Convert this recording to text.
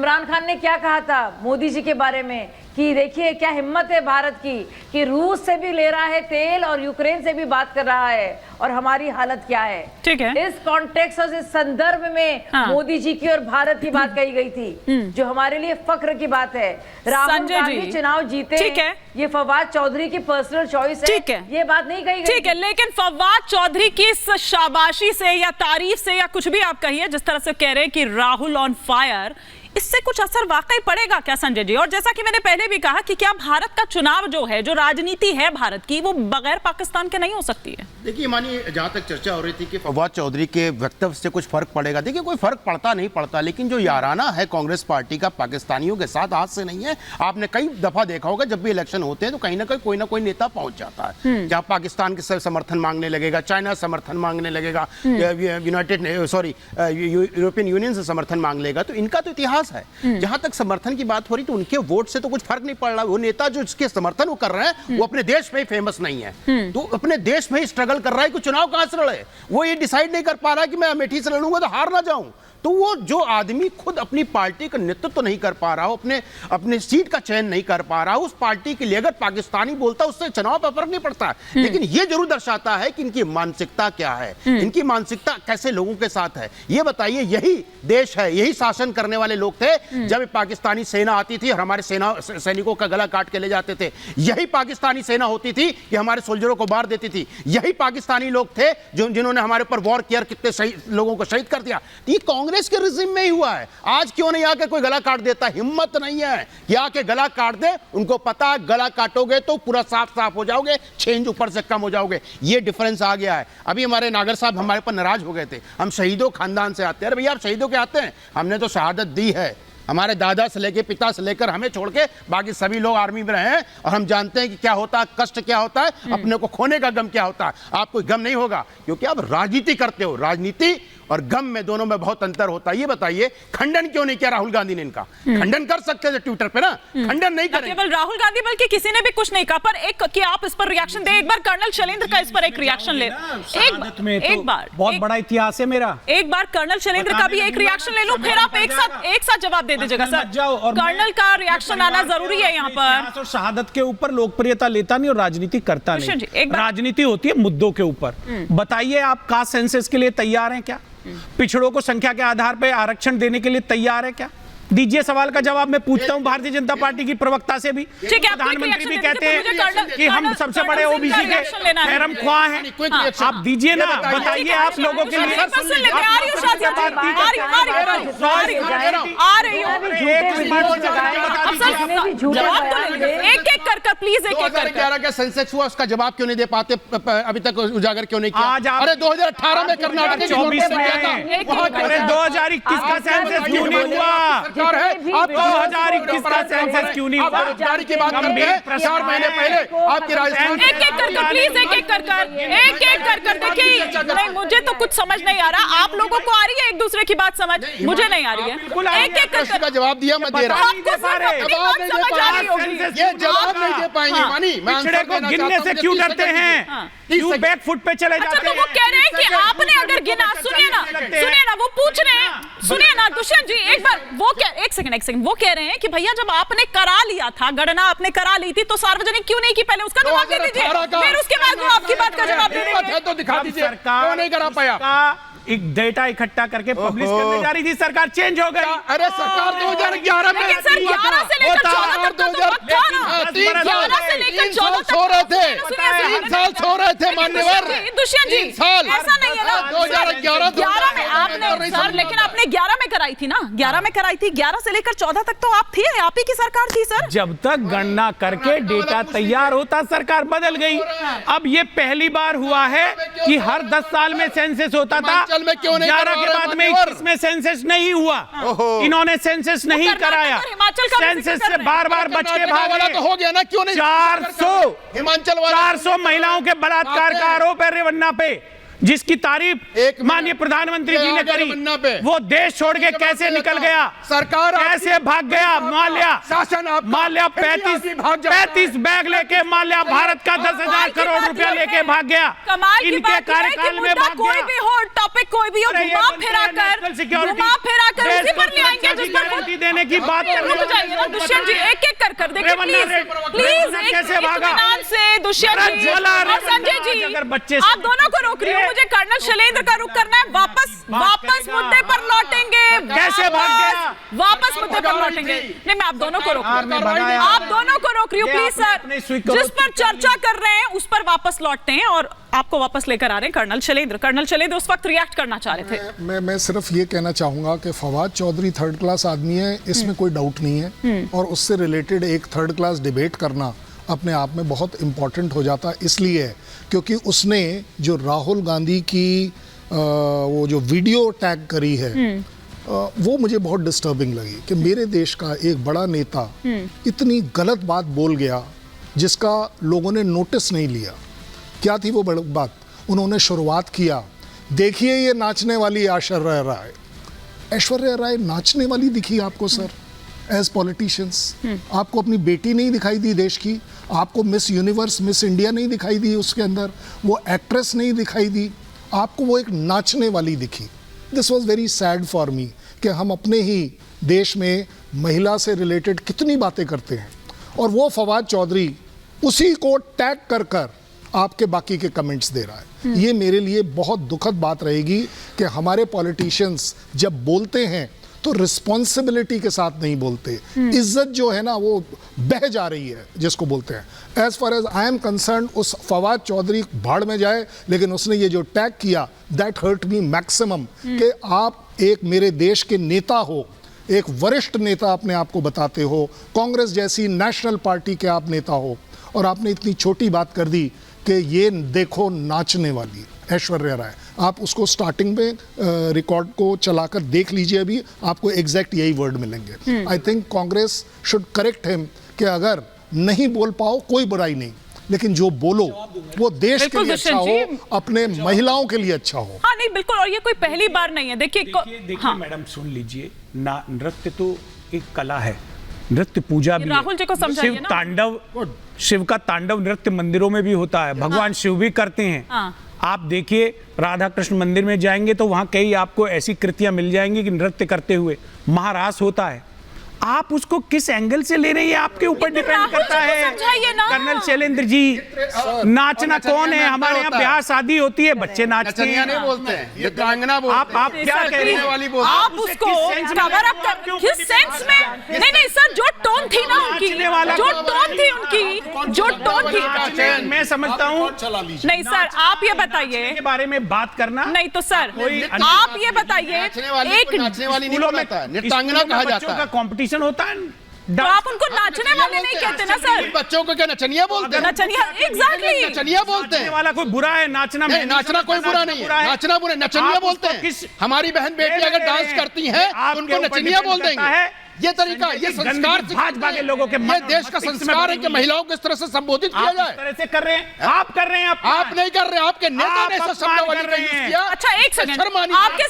इमरान खान ने क्या कहा था मोदी जी के बारे में कि देखिए क्या हिम्मत है भारत की कि रूस से भी ले रहा है तेल और यूक्रेन से भी बात कर रहा है, और हमारी हालत क्या है। ठीक है, इस कॉन्टेक्स्ट और इस संदर्भ में मोदी जी की और भारत की बात कही गई थी, जो हमारे लिए फख्र की बात है। राहुल गांधी चुनाव जीते, ठीक है, ये फवाद चौधरी की पर्सनल चॉइस है, ठीक है, ये बात नहीं कही गई। ठीक है, लेकिन फवाद चौधरी की इस शाबाशी से या तारीफ से या कुछ भी आप कहिए, जिस तरह से कह रहे हैं कि राहुल ऑन फायर, इससे कुछ असर वाकई पड़ेगा क्या संजय जी? और जैसा कि मैंने पहले भी कहा कि क्या भारत का चुनाव जो है, जो राजनीति है भारत की, वो बगैर पाकिस्तान के नहीं हो सकती है? देखिए मानिए, जहां तक चर्चा हो रही थी कि फवाद चौधरी के वक्तव्य से कुछ फर्क पड़ेगा, देखिए कोई फर्क पड़ता नहीं पड़ता, लेकिन जो याराना है कांग्रेस पार्टी का पाकिस्तानियों के साथ आज से नहीं है। आपने कई दफा देखा होगा जब भी इलेक्शन होते हैं तो कहीं ना कोई नेता पहुंच जाता है, जहां पाकिस्तान के समर्थन मांगने लगेगा, चाइना समर्थन मांगने लगेगा, यूरोपियन यूनियन से समर्थन मांग लेगा। तो इनका तो इतिहास है। जहां तक समर्थन की बात हो रही तो उनके वोट से तो कुछ फर्क नहीं पड़ रहा। वो नेता जो इसके समर्थन वो कर रहे हैं वो अपने देश में ही फेमस नहीं है, तो अपने देश में ही स्ट्रगल कर रहा है कि चुनाव कहां से लड़े। वो ये डिसाइड नहीं कर पा रहा कि मैं अमेठी से लड़ूंगा तो हार ना जाऊं। तो वो जो आदमी खुद अपनी पार्टी का नेतृत्व तो नहीं कर पा रहा हो, अपने सीट का चयन नहीं कर पा रहा, उस पार्टी के लिए अगर पाकिस्तानी बोलता उससे चुनाव पर फर्क नहीं पड़ता। लेकिन ये जरूर दर्शाता है कि इनकी मानसिकता क्या है, इनकी मानसिकता कैसे लोगों के साथ है। ये बताइए, यही देश है, यही शासन करने वाले लोग थे जब पाकिस्तानी सेना आती थी और हमारे सैनिकों का गला काट के ले जाते थे। यही पाकिस्तानी सेना होती थी कि हमारे सोल्जरों को मार देती थी। यही पाकिस्तानी लोग थे जिन्होंने हमारे ऊपर वॉर किया, कितने लोगों को शहीद कर दिया। ये कांग्रेस के रिजिम में ही हुआ है। आज क्यों नहीं आके कोई गला काट देता? हिम्मत नहीं है कि आके गला काट दे। उनको पता है गला काटोगे तो पूरा साफ हो जाओगे, छेंज ऊपर से कम हो जाओगे। ये डिफरेंस आ गया है। अभी हमारे नागर साहब हमारे पर नाराज हो गए थे, हम शहीदों खानदान से आते हैं। अरे भैया, आप शहीदों के आते हैं, हमने तो शहादत दी है। हमारे दादा से लेके, पिता से लेकर हमें छोड़ के बाकी सभी लोग आर्मी में रहे हैं, और हम जानते हैं कि क्या होता है, कष्ट क्या होता है, अपने को खोने का गम क्या होता है। आपको गम नहीं होगा क्योंकि आप राजनीति करते हो। राजनीति और गम में, दोनों में बहुत अंतर होता है। ये बताइए, खंडन क्यों नहीं किया राहुल गांधी ने? इनका खंडन कर सकते थे ट्विटर पे ना, खंडन नहीं करेंगे। केवल राहुल गांधी बल्कि किसी ने भी कुछ नहीं कहा। पर एक कि आप इस पर रिएक्शन दे, एक बार कर्नल शैलेंद्र का इस पर एक रिएक्शन ले, एक बार। बहुत बड़ा इतिहास है मेरा। एक बार कर्नल शैलेंद्र का भी एक रिएक्शन ले लो, फिर आप एक साथ जवाब दे दीजिएगा सर। कर्नल का रिएक्शन आना जरूरी है यहाँ पर। और शहादत के ऊपर लोकप्रियता लेता नहीं और राजनीति करता नहीं। राजनीति होती है मुद्दों के ऊपर। बताइए, आप कास्ट सेंसस के लिए तैयार हैं क्या? पिछड़ों को संख्या के आधार पर आरक्षण देने के लिए तैयार है क्या? दीजिए सवाल का जवाब। मैं पूछता हूं भारतीय जनता पार्टी की प्रवक्ता से भी। प्रधानमंत्री भी कहते हैं कि हम सबसे बड़े ओबीसी के हैरम ख्वाह हैं। आप दीजिए ना, बताइए आप लोगों के लिए। एक-एक कर प्लीज, एक-एक कर। 2011 का सेंसेक्स हुआ, उसका जवाब क्यों नहीं दे पाते? अभी तक उजागर क्यों नहीं किया? अरे 2018 में कर्नाटक 24 में 2021 का सेंसस क्यों नहीं हुआ? है आप 2021 का सेंसस क्यों नहीं हुआ? बेरोजगारी की बात करते हैं। 4 महीने पहले आपकी राजस्थान, एक-एक कर प्लीज, एक-एक कर देखिए, नहीं मुझे तो कुछ समझ नहीं आ रहा। आप लोगों को आ रही है एक दूसरे की बात समझ? मुझे नहीं आ रही है। एक-एक प्रश्न का जवाब दिया, मैं दे रहा हूं। ये जवाब नहीं दे पाएंगे। मानी, मैं पिछड़े को गिनने से क्यों डरते हैं? क्यों बैक फुट पे चले जाते हैं? तो वो कह रहे हैं कि आपने अगर गिना, सुनिए ना, वो पूछ रहे हैं, सुनिए ना दुष्यंत जी, एक बार वो एक सेकंड, वो कह रहे हैं कि भैया जब आपने करा लिया था, गणना आपने करा ली थी, तो सार्वजनिक क्यों नहीं की? पहले उसका जवाब दे दीजिए, फिर उसके बाद वो आपकी बात का जवाब दे देंगे। तो दिखा दीजिए क्यों नहीं करा पाया। एक डेटा इकट्ठा करके पब्लिश करने जा रही थी, सरकार चेंज हो गई। अरे सरकार 2011 में, लेकिन सर 11 से लेकर 14 तक तो वक्त था ना। 3 साल से लेकर 14 तक सो रहे थे, 3 साल सो रहे थे मान्यवर। दुष्यंत जी, ऐसा नहीं है ना। 2011 में आपने सर, लेकिन आपने 11 में कराई थी ना, 11 में कराई थी। 11 से लेकर 14 तक तो आप थे, आप ही की सरकार थी सर। जब तक गणना करके डेटा तैयार होता, सरकार बदल गई। अब ये पहली बार हुआ है कि हर 10 साल में सेंसस होता था। 11 के बाद में 21 में सेंसस नहीं हुआ। इन्होंने सेंसस नहीं कराया, सेंसस से बार-बार बच के भागे। तो हो गया ना, क्यों नहीं? 400 हिमाचल वाला 400 महिलाओं के बलात्कार का आरोप है रेवन्ना पे। जिसकी तारीफ माननीय प्रधानमंत्री जी ने करी, वो देश छोड़ के कैसे निकल गया, सरकार कैसे भाग गया। माल्या 35 बैग लेके माल्या भारत का 10,000 करोड़ रुपया लेके भाग गया। कमाल की इनके बात है कि कार्यकाल में मुद्दा भाग कोई गया। भी हो, टॉपिक कोई भी हो, घुमा फिरा कर उसी पर ले आएंगे जिस पर गारंटी देने की बात कर रुक जाइए ना दुष्यंत जी, एक एक कर देखिए प्लीज कैसे भागा से दुष्यंत जी और संजय जी, अगर बच्चे आप दोनों को रोक रही हूँ। मुझे कर्नल शैलेंद्र का रुख करना है। वापस मुद्दे पर लौटेंगे। कैसे भाग गया? वापस मुद्दे पर लौटेंगे। नहीं, मैं आप दोनों को रोक रही हूँ, आप दोनों को रोक रही हूँ प्लीज सर। जिस पर चर्चा कर रहे हैं उस पर वापस लौटते हैं और आपको वापस लेकर आ रहे हैं कर्नल शैलेंद्र उस वक्त रिएक्ट करना चाह रहे थे। मैं सिर्फ ये कहना चाहूंगा कि फवाद चौधरी थर्ड क्लास आदमी है, इसमें कोई डाउट नहीं है, और उससे रिलेटेड एक थर्ड क्लास डिबेट करना अपने आप में बहुत इंपॉर्टेंट हो जाता इसलिए है क्योंकि उसने जो राहुल गांधी की वो जो वीडियो टैग करी है वो मुझे बहुत डिस्टर्बिंग लगी कि मेरे देश का एक बड़ा नेता इतनी गलत बात बोल गया जिसका लोगों ने नोटिस नहीं लिया। क्या थी वो बड़ी बात? उन्होंने शुरुआत किया, देखिए ये नाचने वाली ऐश्वर्या राय। ऐश्वर्या राय नाचने वाली दिखी आपको सर एज पॉलिटिशियंस? आपको अपनी बेटी नहीं दिखाई दी देश की? आपको मिस यूनिवर्स मिस इंडिया नहीं दिखाई दी? उसके अंदर वो एक्ट्रेस नहीं दिखाई दी? आपको वो एक नाचने वाली दिखी। This was very sad for me कि हम अपने ही देश में महिला से रिलेटेड कितनी बातें करते हैं और वो फवाद चौधरी उसी को टैग कर कर आपके बाकी के कमेंट्स दे रहा है। ये मेरे लिए बहुत दुखद बात रहेगी कि हमारे पॉलिटिशियंस जब बोलते हैं तो रिस्पॉन्सिबिलिटी के साथ नहीं बोलते। इज्जत जो है ना वो बह जा रही है जिसको बोलते हैं। As far as I am concern उस फवाद चौधरी भाड़ में जाए, लेकिन उसने ये जो टैग किया दैट हर्ट मी मैक्सिमम कि आप एक मेरे देश के नेता हो, एक वरिष्ठ नेता अपने आप को बताते हो, कांग्रेस जैसी नेशनल पार्टी के आप नेता हो, और आपने इतनी छोटी बात कर दी कि ये देखो नाचने वाली ऐश्वर्या राय। आप उसको स्टार्टिंग में रिकॉर्ड को चलाकर देख लीजिए, अभी आपको एग्जैक्ट यही वर्ड मिलेंगे। I think Congress should correct him कि अगर नहीं बोल पाओ कोई बुराई नहीं, लेकिन जो बोलो वो देश के लिए अच्छा हो, अपने महिलाओं के लिए अच्छा हो। हाँ नहीं बिल्कुल, और ये कोई पहली बार नहीं है। देखिए हाँ। मैडम सुन लीजिए, नृत्य तो एक कला है, नृत्य पूजा भी राहुल जी को समझाइए ना। शिव का तांडव नृत्य मंदिरों में भी होता है, भगवान शिव भी करते हैं। आप देखिए राधा कृष्ण मंदिर में जाएंगे तो वहां कई आपको ऐसी कृतियां मिल जाएंगी कि नृत्य करते हुए महारास होता है। आप उसको किस एंगल से ले रही है आपके ऊपर डिपेंड करता है। कर्नल शैलेंद्र जी, नाचना कौन है? हमारे यहाँ ब्याह शादी होती है, बच्चे नाचते हैं, नहीं बोलते हैं, ये गांगना बोलते हैं। आप क्या कह रही हैं? आप उसको कवर अप कर किस सेंस में? नहीं सर, जो टोन थी ना उनकी, जो टोन थी उनकी, जो टोन थी, मैं समझता हूँ। नहीं सर, आप ये बताइए के बारे में बात करना। नहीं तो सर आप ये बताइए, एक नाचने वाली नहीं बोलता, नृत्यांगना कहा जाता है। कॉम्पिटिशन होता है, तो आप उनको नाचने वाले नहीं कहते ना सर? बच्चों को क्या नचनिया बोलते हैं? नचनिया, एग्जैक्टली नचनिया बोलते हैं। वाला कोई बुरा है नाचना में? नाचना कोई बुरा नहीं है, नाचना बुरा, नचनिया बोलते हैं। हमारी बहन बेटी अगर डांस करती हैं उनको नचनिया बोल देंगे। ये तरीका, ये संस्कार भाजपा के लोगों के ये देश का संस्कार है कि महिलाओं को इस तरह से संबोधित किया जाए। इस तरह से कर रहे हैं, आप कर रहे हैं, आप नहीं कर रहे, आपके नेता ने इस शब्दावली का यूज किया। अच्छा एक सेकंड, आपके